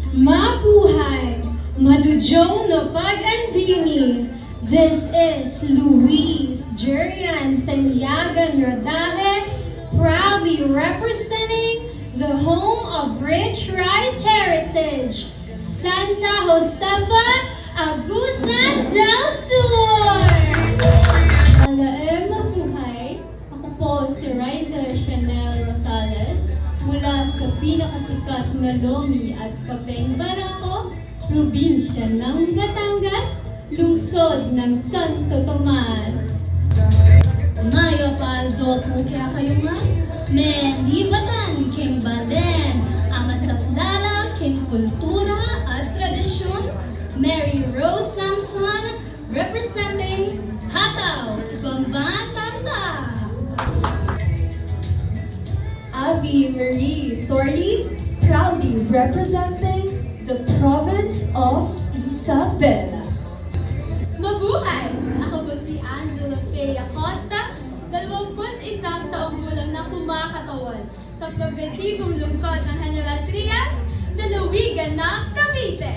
Mabuhay! Madudyo na pag-andini! This is Luis Jerian Sanyagan Rodaje, proudly representing the home of rich rice heritage, Santa Josefa, Agusan del Sur! Alae mabuhay! Ako po si Riza Chanel Rosales mula sa pinakasikat na lomi at kapeng barako, probinsya ng Batangas, lungsod ng Santo Tomas. Mayo paldo kung kaya kayo man, may libatan king balen, ang masaplala king kultura at tradisyon, Mary Rose Samson, representing Hataw, Bambatangla. Abby Marie Thorny, proudly representing the province of Isabela. Mabuhay! Ako po si Angela Faye Acosta, 21 taong gulang na kumakatawan sa progresibong lungsod ng General Trias, lalawigan ng Cavite.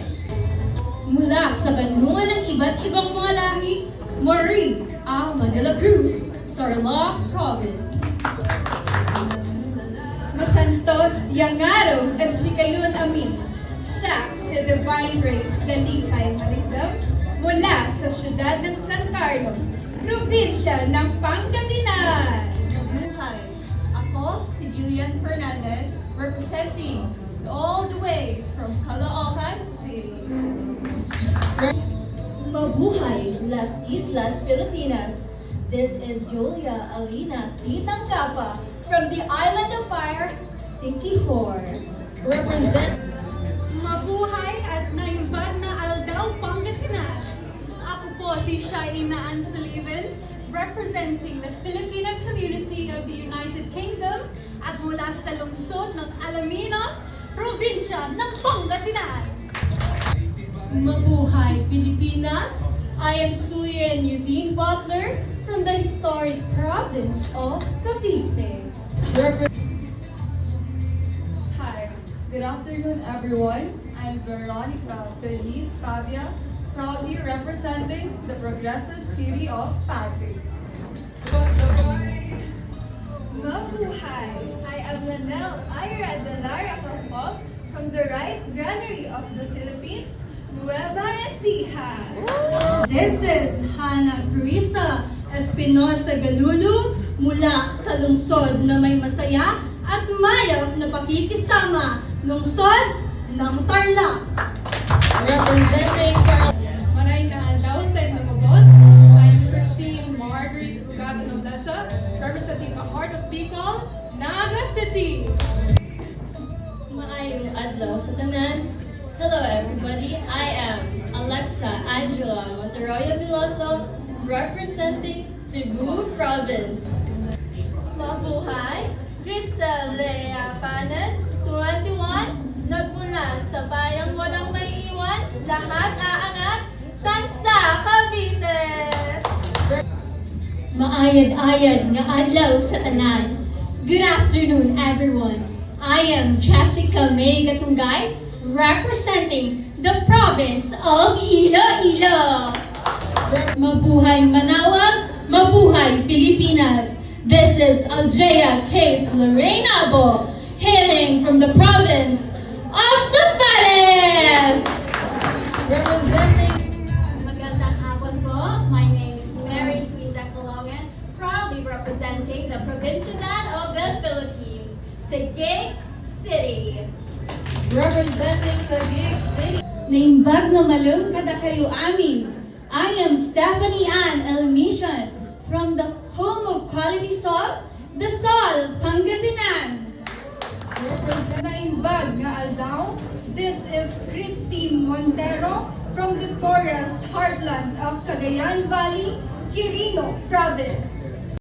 Mula sa kanlungan ng iba't ibang mga lahi, Marie Alma de la Cruz, Tarlac Province. Masantos Yangarong at Sikayon Amin, siya si Divine Grace Dalisay Marigdam, mula sa siyudad ng San Carlos, probinsya ng Pangasinan. Mabuhay! Ako si Julian Fernandez, representing all the way from Caloocan City. Mabuhay, Las Islas, Filipinas. This is Julia Alina Titang Capa from the Island of Fire, Siquijor. Represent Mabuhay at naimbag na Aldao, Pangasinan. Ako po si Shaina Ann Sullivan, representing the Filipino community of the United Kingdom at mula sa lungsod ng Alaminos, probinsya ng Pangasinan. Mabuhay, Pilipinas! I am Suyen Eugene Butler from the historic province of Cavite. Hi, good afternoon everyone. I'm Veronica Feliz Pavia, proudly representing the progressive city of Pasig. Mabuhay! I am Lanel Ira Delara Campos from the Rice Granary of the Philippines, Nueva Ecija. This is Hannah Carissa Espinosa Galulu mula sa lungsod na may masaya at mayap na pakikisama, lungsod ng Tarlac. representing Maray na Aldao sa Nagobos. I'm Christine Marguerite Rugado Nobleza, representing the heart of Bicol, Naga City. Maayong adlaw sa tanan. Hello everybody, I am Alexa Angela Monteroyo Veloso, representing Cebu Province. Mabuhay, Crystal Lea Panan, 21, nagmula sa bayang walang may iwan, lahat aangat, Tansa, Cavite! Maayad-ayad nga adlaw sa tanan. Good afternoon, everyone. I am Jessica May Gatungay, representing the province of Iloilo. Mabuhay Manawag, mabuhay Pilipinas! This is Aljea Kate Lorena Abo, hailing from the province of Zambales! Representing Magandang hapon po. My name is Mary Quinta Calongan, proudly representing the Provincialidad of the Philippines, Taguig City. representing Taguig City. Naimbag na malum kada kayo amin. I am Stephanie Ann Elmission from the home of quality salt, the Sol, Pangasinan. Naimbag nga Aldao, this is Christine Montero from the forest heartland of Cagayan Valley, Quirino Province.